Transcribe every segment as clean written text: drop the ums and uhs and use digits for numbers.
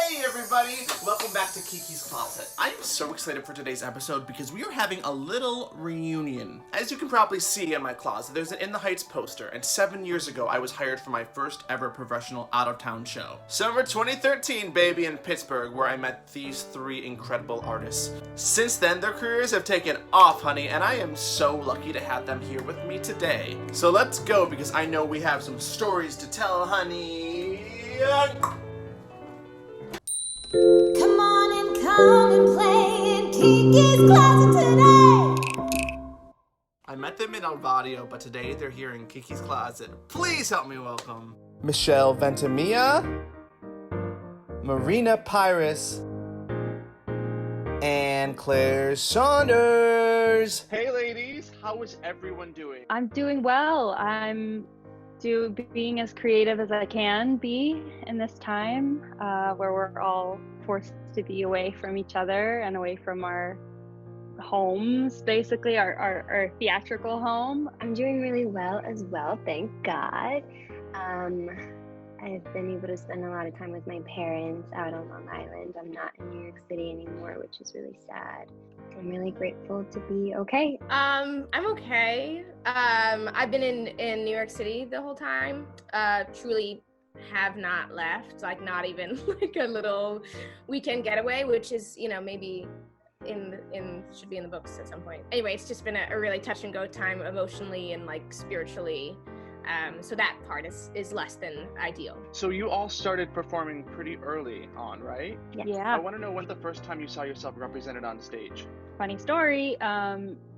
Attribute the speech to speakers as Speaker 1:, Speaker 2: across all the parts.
Speaker 1: Hey everybody! Welcome back to Kiki's Closet. I am so excited for today's episode because we are having a little reunion. As you can probably see in my closet, there's an In the Heights poster, and 7 years ago I was hired for my first ever professional out-of-town show. Summer 2013, baby, in Pittsburgh, where I met these three incredible artists. Since then, their careers have taken off, honey, and I am so lucky to have them here with me today. So let's go, because I know we have some stories to tell, honey.
Speaker 2: Come and play in Kiki's Closet today.
Speaker 1: I met them in Alvadio, but today they're here in Kiki's Closet. Please help me welcome Michelle Ventimiglia, Marina Pyrus, and Claire Saunders. Hey ladies, how is everyone doing?
Speaker 3: I'm doing well. I'm being as creative as I can be in this time where we're all forced to be away from each other and away from our homes, basically our theatrical home.
Speaker 4: I'm doing really well as well, thank God. I've been able to spend a lot of time with my parents out on Long Island. I'm not in New York City anymore, which is really sad. I'm really grateful to be okay.
Speaker 5: I'm okay. I've been in New York City the whole time. Truly have not left, like not even like a little weekend getaway, which is, you know, maybe should be in the books at some point. Anyway, it's just been a really touch and go time emotionally and like spiritually. So that part is less than ideal.
Speaker 1: So you all started performing pretty early on, right?
Speaker 3: Yeah.
Speaker 1: I want to know when the first time you saw yourself represented on stage.
Speaker 3: Funny story.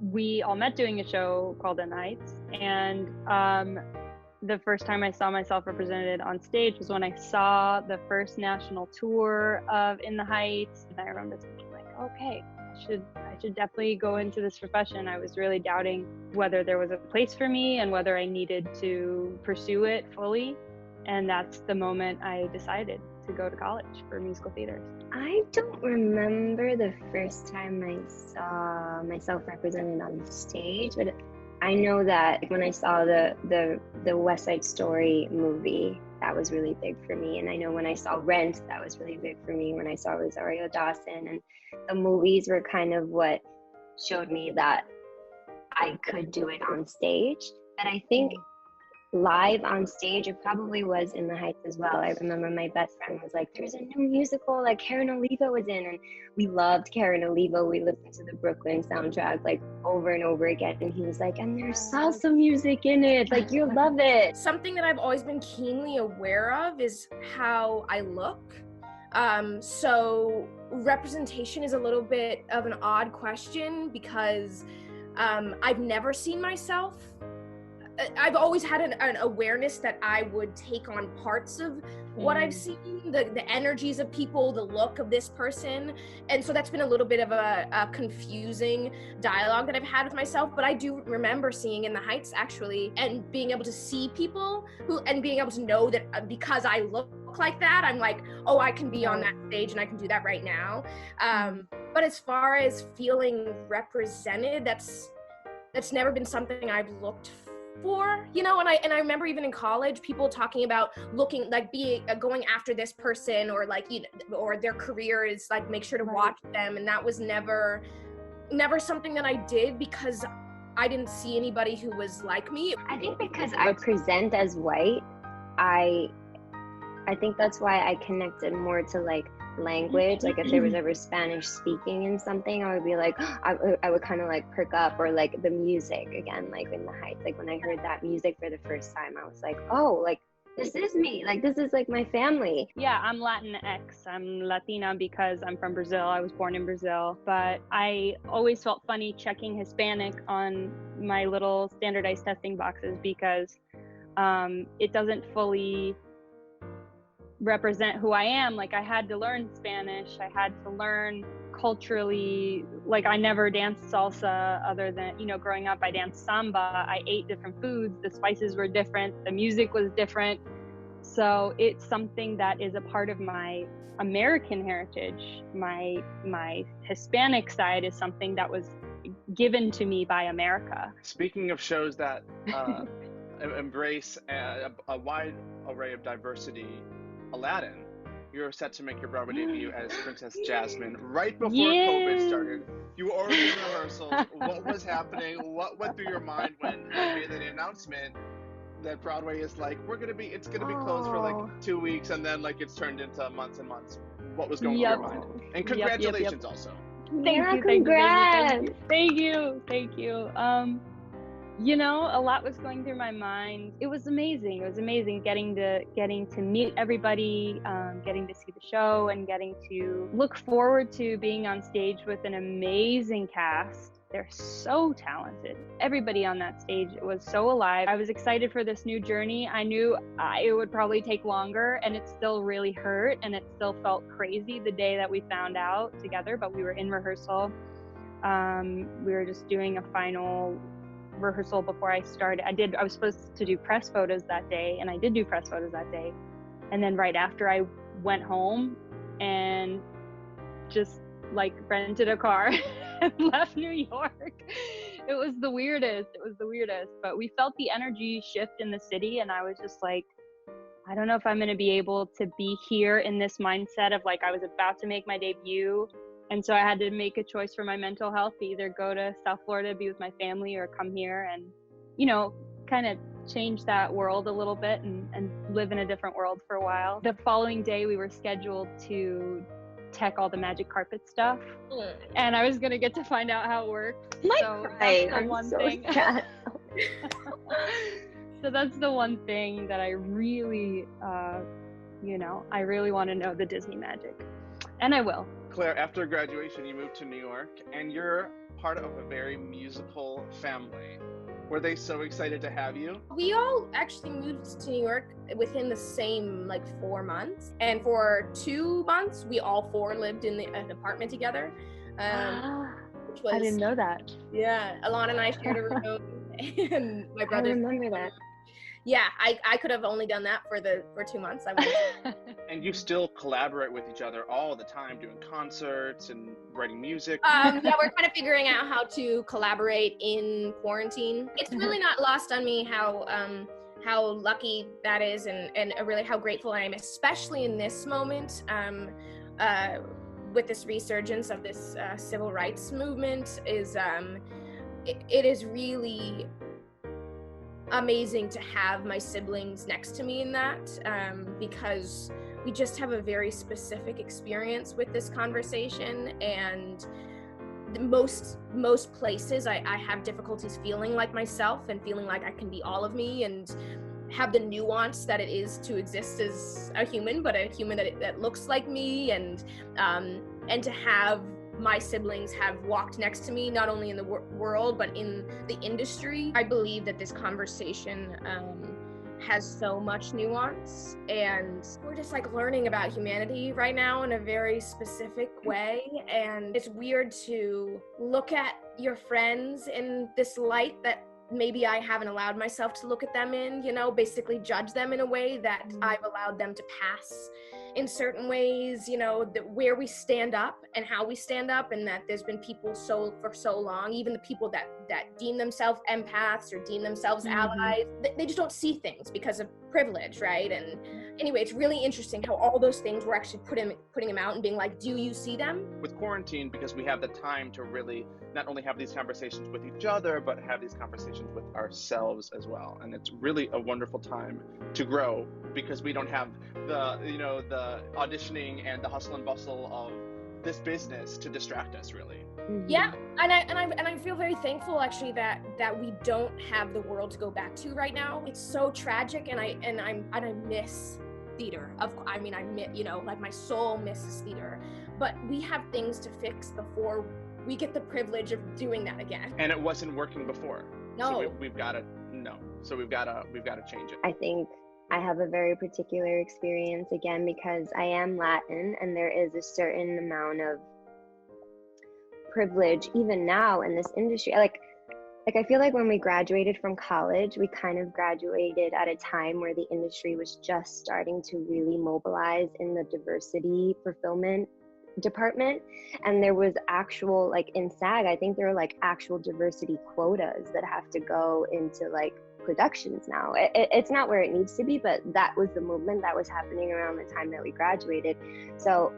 Speaker 3: We all met doing a show called In the Heights, and the first time I saw myself represented on stage was when I saw the first national tour of In the Heights, and I remember thinking like, okay, I should definitely go into this profession. I was really doubting whether there was a place for me and whether I needed to pursue it fully. And that's the moment I decided to go to college for musical theater.
Speaker 4: I don't remember the first time I saw myself represented on stage, but I know that when I saw the West Side Story movie, that was really big for me. And I know when I saw Rent, that was really big for me. When I saw Rosario Dawson, and the movies were kind of what showed me that I could do it on stage. But I think live on stage, it probably was In the Heights as well. I remember my best friend was like, there's a new musical, like Karen Olivo was in, and we loved Karen Olivo. We listened to the Brooklyn soundtrack like over and over again, and he was like, and there's salsa music in it, like you'll love it.
Speaker 5: Something that I've always been keenly aware of is how I look. So representation is a little bit of an odd question because I've never seen myself. I've always had an awareness that I would take on parts of what I've seen, the energies of people, the look of this person. And so that's been a little bit of a confusing dialogue that I've had with myself. But I do remember seeing In the Heights actually, and being able to see people and being able to know that because I look like that, I'm like, oh, I can be on that stage and I can do that right now. But as far as feeling represented, that's never been something I've looked for, you know. And I remember even in college, people talking about looking like going after this person, or like, you know, or their career is like, make sure to watch them. And that was never something that I did because I didn't see anybody who was like me.
Speaker 4: I think because I present as white, I think that's why I connected more to like language. Like if there was ever Spanish speaking in something, I would be like, I would kind of like perk up. Or like the music again, like In the Heights, like when I heard that music for the first time, I was like, oh, like this is me, like this is like my family.
Speaker 3: Yeah, I'm Latinx. I'm Latina because I'm from Brazil. I was born in Brazil, but I always felt funny checking Hispanic on my little standardized testing boxes because it doesn't fully represent who I am. Like I had to learn Spanish. I had to learn culturally. Like I never danced salsa other than, you know, growing up I danced samba. I ate different foods. The spices were different. The music was different. So it's something that is a part of my American heritage. My Hispanic side is something that was given to me by America.
Speaker 1: Speaking of shows that embrace a wide array of diversity, Aladdin you're set to make your Broadway debut as Princess Jasmine right before
Speaker 3: Yeah.
Speaker 1: COVID started. You were already in rehearsals. What was happening? What went through your mind when you made that announcement that Broadway is like, it's gonna be closed for like 2 weeks, and then like it's turned into months and months? What was going through your mind? And congratulations also.
Speaker 4: Congrats.
Speaker 3: Thank you. You know, a lot was going through my mind. It was amazing. It was amazing getting to meet everybody, getting to see the show, and getting to look forward to being on stage with an amazing cast. They're so talented. Everybody on that stage was so alive. I was excited for this new journey. I knew it would probably take longer, and it still really hurt, and it still felt crazy the day that we found out together, but we were in rehearsal. We were just doing a final rehearsal before I started. I was supposed to do press photos that day, and I did do press photos that day. And then right after, I went home and just like rented a car and left New York. It was the weirdest. But we felt the energy shift in the city, and I was just like, I don't know if I'm going to be able to be here in this mindset of like, I was about to make my debut. And so I had to make a choice for my mental health to either go to South Florida, be with my family, or come here and, you know, kind of change that world a little bit and live in a different world for a while. The following day, we were scheduled to tech all the magic carpet stuff. And I was going to get to find out how it worked. So that's the one thing. So that's the one thing that I really, I really want to know the Disney magic. And I will.
Speaker 1: Claire, after graduation, you moved to New York, and you're part of a very musical family. Were they so excited to have you?
Speaker 5: We all actually moved to New York within the same 4 months, and for 2 months, we all 4 lived in an apartment together. Which was,
Speaker 3: I didn't know that.
Speaker 5: Yeah, Alana and I shared a room, and my brother.
Speaker 4: I remember that.
Speaker 5: Yeah, I could have only done that for 2 months.
Speaker 1: And you still collaborate with each other all the time, doing concerts and writing music.
Speaker 5: Yeah, we're kind of figuring out how to collaborate in quarantine. It's really not lost on me how lucky that is, and really how grateful I am, especially in this moment, with this resurgence of this civil rights movement. It is really amazing to have my siblings next to me in that, because we just have a very specific experience with this conversation, and most places I have difficulties feeling like myself and feeling like I can be all of me and have the nuance that it is to exist as a human, but a human that looks like me, and to have my siblings have walked next to me, not only in the world, but in the industry. I believe that this conversation has so much nuance, and we're just learning about humanity right now in a very specific way. And it's weird to look at your friends in this light that maybe I haven't allowed myself to look at them in, basically judge them in a way that I've allowed them to pass in certain ways, that where we stand up and how we stand up, and that there's been people for so long, even the people that deem themselves empaths or deem themselves allies, they just don't see things because of privilege, right? And anyway, it's really interesting how all those things were actually putting them out and being like, do you see them?
Speaker 1: With quarantine, because we have the time to really not only have these conversations with each other, but have these conversations with ourselves as well. And it's really a wonderful time to grow, because we don't have the auditioning and the hustle and bustle of this business to distract us, really.
Speaker 5: Yeah, and I feel very thankful actually that we don't have the world to go back to right now. It's so tragic, and I miss theater. I miss, my soul misses theater. But we have things to fix before we get the privilege of doing that again.
Speaker 1: And it wasn't working before.
Speaker 5: No.
Speaker 1: So we've got to change it.
Speaker 4: I think I have a very particular experience again because I am Latin, and there is a certain amount of privilege even now in this industry. Like I feel like when we graduated from college, we kind of graduated at a time where the industry was just starting to really mobilize in the diversity fulfillment department, and there was actual, in SAG, I think there were actual diversity quotas that have to go into productions now. It's not where it needs to be, but that was the movement that was happening around the time that we graduated. So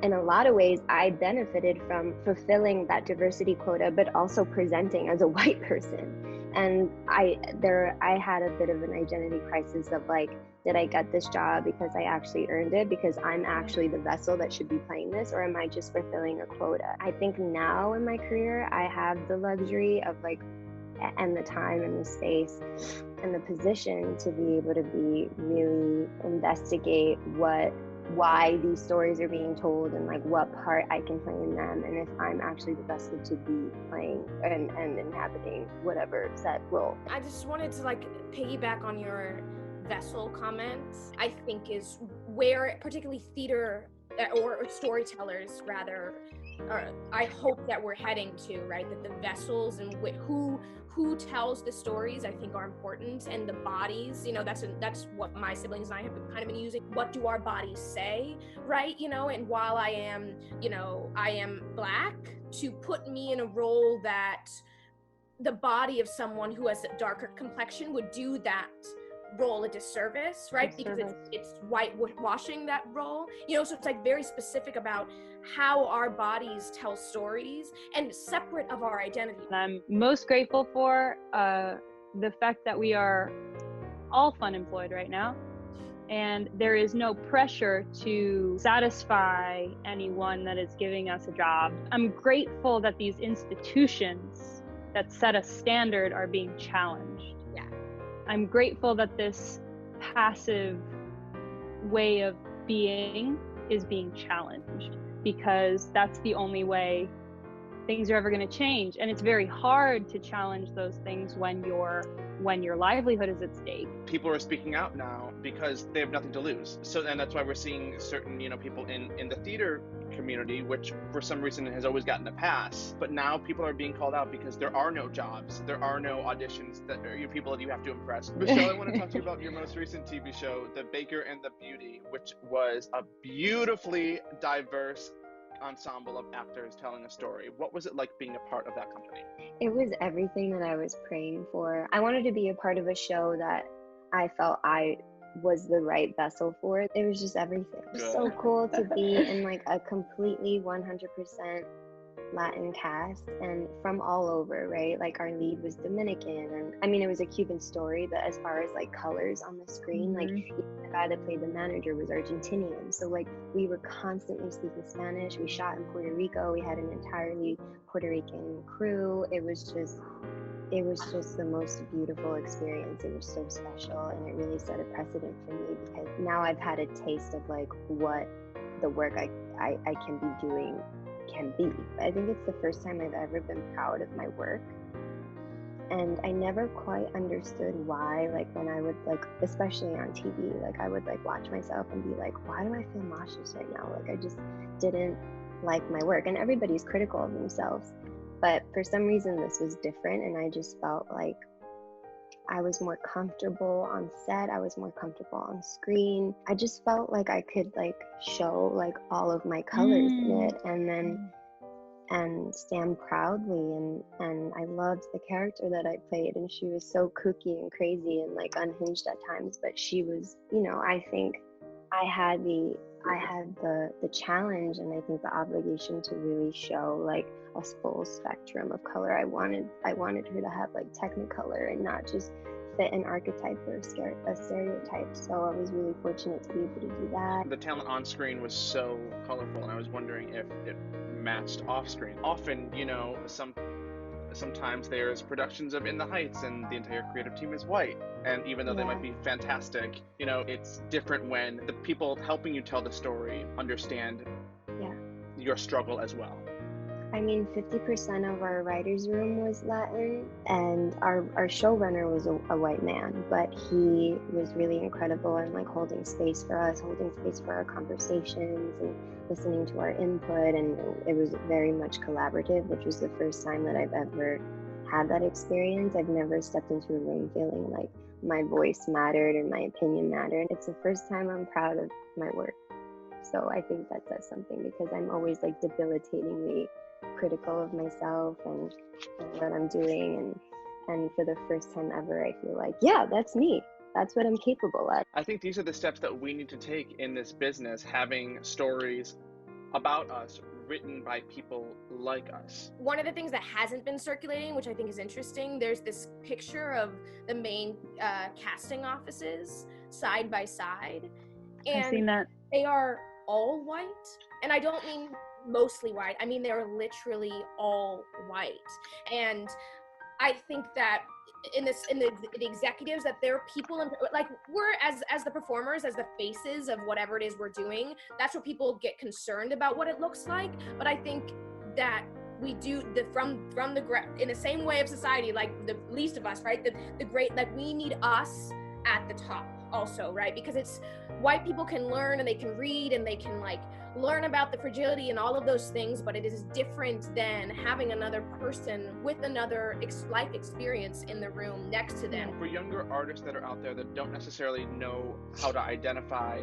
Speaker 4: in a lot of ways, I benefited from fulfilling that diversity quota, but also presenting as a white person. And I had a bit of an identity crisis of like, did I get this job because I actually earned it, because I'm actually the vessel that should be playing this, or am I just fulfilling a quota? I think now in my career, I have the luxury of like, and the time and the space and the position to be able to be really investigate why these stories are being told and like what part I can play in them, and if I'm actually the vessel to be playing and inhabiting whatever set role.
Speaker 5: I just wanted to like piggyback on your vessel comments. I think is where particularly theater or storytellers rather, I hope that we're heading to, right? That the vessels and who tells the stories, I think, are important, and the bodies. You know, that's what my siblings and I have kind of been using. What do our bodies say, right? You know, and while I am Black, to put me in a role that the body of someone who has a darker complexion would do that role a disservice, right? Because it's whitewashing that role, you know. So it's like very specific about how our bodies tell stories and separate of our identity.
Speaker 3: I'm most grateful for the fact that we are all fun employed right now, and there is no pressure to satisfy anyone that is giving us a job. I'm grateful that these institutions that set a standard are being challenged. I'm grateful that this passive way of being is being challenged, because that's the only way things are ever going to change. And it's very hard to challenge those things when your livelihood is at stake.
Speaker 1: People are speaking out now because they have nothing to lose. So, and that's why we're seeing certain, people in the theater community, which for some reason has always gotten a pass, but now people are being called out because there are no jobs, there are no auditions, that are people that you have to impress. Michelle, I want to talk to you about your most recent TV show, The Baker and the Beauty, which was a beautifully diverse ensemble of actors telling a story. What was it like being a part of that company?
Speaker 4: It was everything that I was praying for. I wanted to be a part of a show that I felt I was the right vessel for. It was just everything. It was so cool to be in like a completely 100% Latin cast and from all over, right? Like our lead was Dominican, and I mean, it was a Cuban story, but as far as like colors on the screen, like the guy that played the manager was Argentinian. So like we were constantly speaking Spanish. We shot in Puerto Rico. We had an entirely Puerto Rican crew. It was just the most beautiful experience. It was so special, and it really set a precedent for me, because now I've had a taste of like what the work I can be doing can be. I think it's the first time I've ever been proud of my work, and I never quite understood why, like when I would like, especially on TV, like I would like watch myself and be like, why do I feel nauseous right now? Like I just didn't like my work, and everybody's critical of themselves. But for some reason, this was different, and I just felt like I was more comfortable on set. I was more comfortable on screen. I just felt like I could like show like all of my colors in it, and stand proudly. And I loved the character that I played, and she was so kooky and crazy and like unhinged at times. But she was, I think I had the challenge, and I think the obligation to really show like a full spectrum of color. I wanted her to have like technicolor and not just fit an archetype or a stereotype. So I was really fortunate to be able to do that.
Speaker 1: The talent on screen was so colorful, and I was wondering if it matched off screen. Often, sometimes there's productions of In the Heights and the entire creative team is white, and even though they might be fantastic, it's different when the people helping you tell the story understand your struggle as well.
Speaker 4: I mean, 50% of our writer's room was Latin, and our showrunner was a white man, but he was really incredible and like holding space for us, holding space for our conversations and listening to our input, and it was very much collaborative, which was the first time that I've ever had that experience. I've never stepped into a room feeling like my voice mattered and my opinion mattered. It's the first time I'm proud of my work. So I think that says something, because I'm always like debilitatingly critical of myself and what I'm doing, And for the first time ever, I feel like, yeah, that's me. That's what I'm capable of.
Speaker 1: I think these are the steps that we need to take in this business, having stories about us written by people like us.
Speaker 5: One of the things that hasn't been circulating, which I think is interesting, there's this picture of the main casting offices side by side. And
Speaker 3: I've seen that.
Speaker 5: they are all white. And I don't mean mostly white. I mean, they're literally all white. And I think that in the executives, that there are people like, we're as the performers, as the faces of whatever it is we're doing, that's what people get concerned about, what it looks like. But I think that we do from the in the same way of society, like the least of us, right? The great, like, we need us at the top also, right? Because it's white people can learn and they can read and they can like learn about the fragility and all of those things, but it is different than having another person with another life experience in the room next to them.
Speaker 1: For younger artists that are out there that don't necessarily know how to identify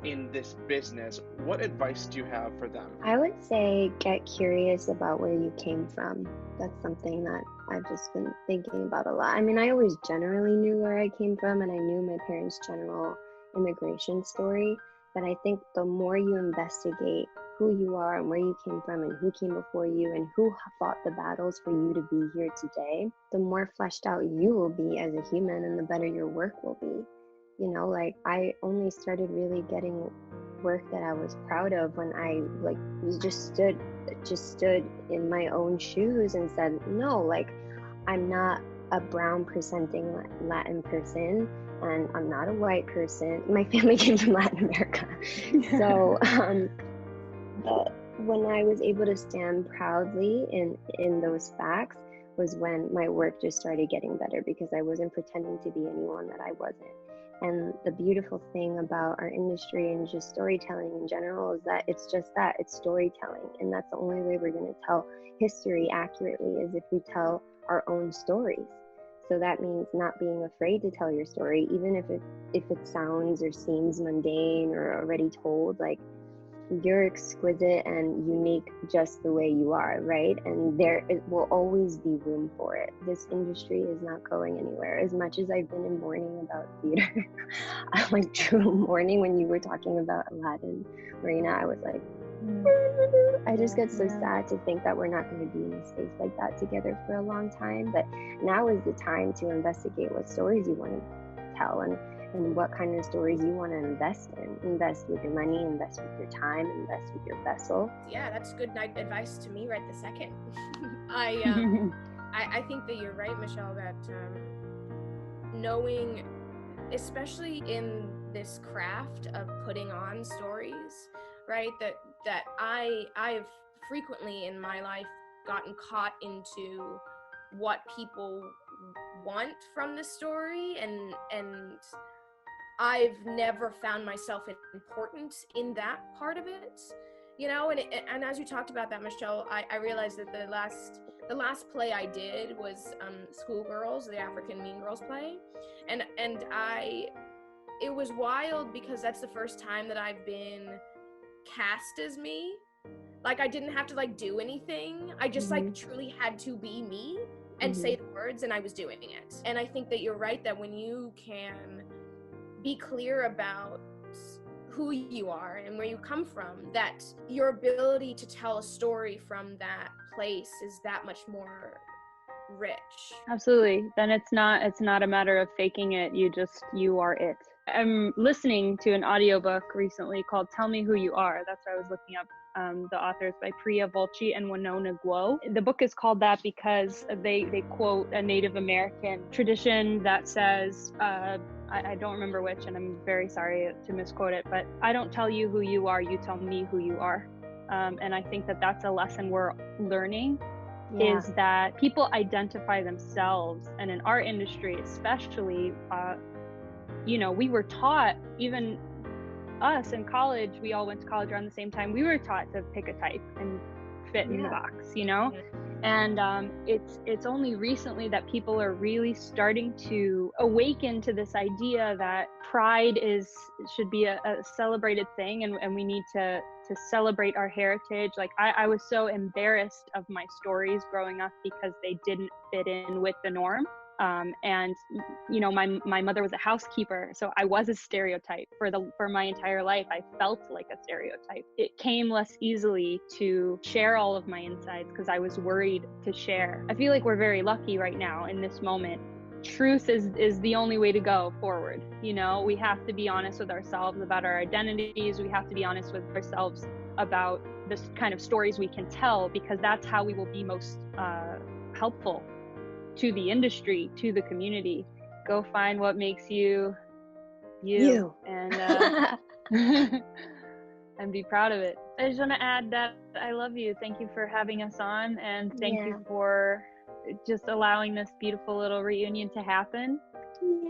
Speaker 1: in this business, what advice do you have for them?
Speaker 4: I would say get curious about where you came from. That's something that I've just been thinking about a lot. I mean, I always generally knew where I came from, and I knew my parents' general immigration story. But I think the more you investigate who you are and where you came from and who came before you and who fought the battles for you to be here today, the more fleshed out you will be as a human and the better your work will be. You know, like, I only started really getting work that I was proud of when I like just stood in my own shoes and said, no, like, I'm not a brown presenting Latin person, and I'm not a white person. My family came from Latin America. So but when I was able to stand proudly in those facts was when my work just started getting better, because I wasn't pretending to be anyone that I wasn't. And the beautiful thing about our industry and just storytelling in general is that it's just that, it's storytelling. And that's the only way we're going to tell history accurately, is if we tell our own stories. So that means not being afraid to tell your story, even if it sounds or seems mundane or already told. Like, you're exquisite and unique just the way you are, right? And there will always be room for it. This industry is not going anywhere. As much as I've been in mourning about theater, I'm like true mourning when you were talking about Aladdin, Marina, I was like, I just get so sad to think that we're not going to be in a space like that together for a long time. But now is the time to investigate what stories you want to tell and what kind of stories you want to invest in. Invest with your money, invest with your time, invest with your vessel.
Speaker 5: Yeah, that's good advice to me right this second. I think that you're right, Michelle, that knowing, especially in this craft of putting on stories, right, that I've frequently in my life gotten caught into what people want from the story, and I've never found myself important in that part of it, you know. And as you talked about that, Michelle, I realized that the last play I did was Schoolgirls, the African Mean Girls play, and it was wild because that's the first time that I've been cast as me. Like, I didn't have to like do anything. I just like truly had to be me and say the words, and I was doing it. And I think that you're right, that when you can be clear about who you are and where you come from, that your ability to tell a story from that place is that much more rich.
Speaker 3: Absolutely. Then it's not a matter of faking it. You are it. I'm listening to an audiobook recently called Tell Me Who You Are. That's what I was looking up. The authors by Priya Volchi and Winona Guo. The book is called that because they quote a Native American tradition that says, I don't remember which, and I'm very sorry to misquote it, but I don't tell you who you are, you tell me who you are. And I think that that's a lesson we're learning, is that people identify themselves. And in our industry, especially, we were taught, even us in college, we all went to college around the same time, we were taught to pick a type and fit in the box, and it's only recently that people are really starting to awaken to this idea that pride should be a celebrated thing, and we need to celebrate our heritage. Like, I was so embarrassed of my stories growing up because they didn't fit in with the norm. And you know, my mother was a housekeeper, so I was a stereotype for my entire life. I felt like a stereotype. It came less easily to share all of my insides because I was worried to share. I feel like we're very lucky right now in this moment. Truth is the only way to go forward. You know, we have to be honest with ourselves about our identities. We have to be honest with ourselves about the kind of stories we can tell, because that's how we will be most helpful to the industry, to the community. Go find what makes you you. And and be proud of it. I just want to add that I love you. Thank you for having us on, and thank you for just allowing this beautiful little reunion to happen.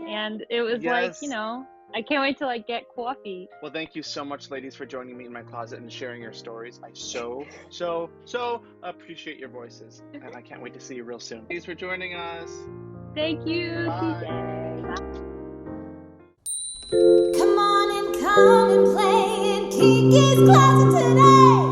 Speaker 3: And it was like, you know, I can't wait to like get coffee.
Speaker 1: Well, thank you so much, ladies, for joining me in my closet and sharing your stories. I so appreciate your voices, and I can't wait to see you real soon. Thanks for joining us.
Speaker 3: Thank you.
Speaker 1: Bye.
Speaker 2: Come on and come and play in Kiki's closet today.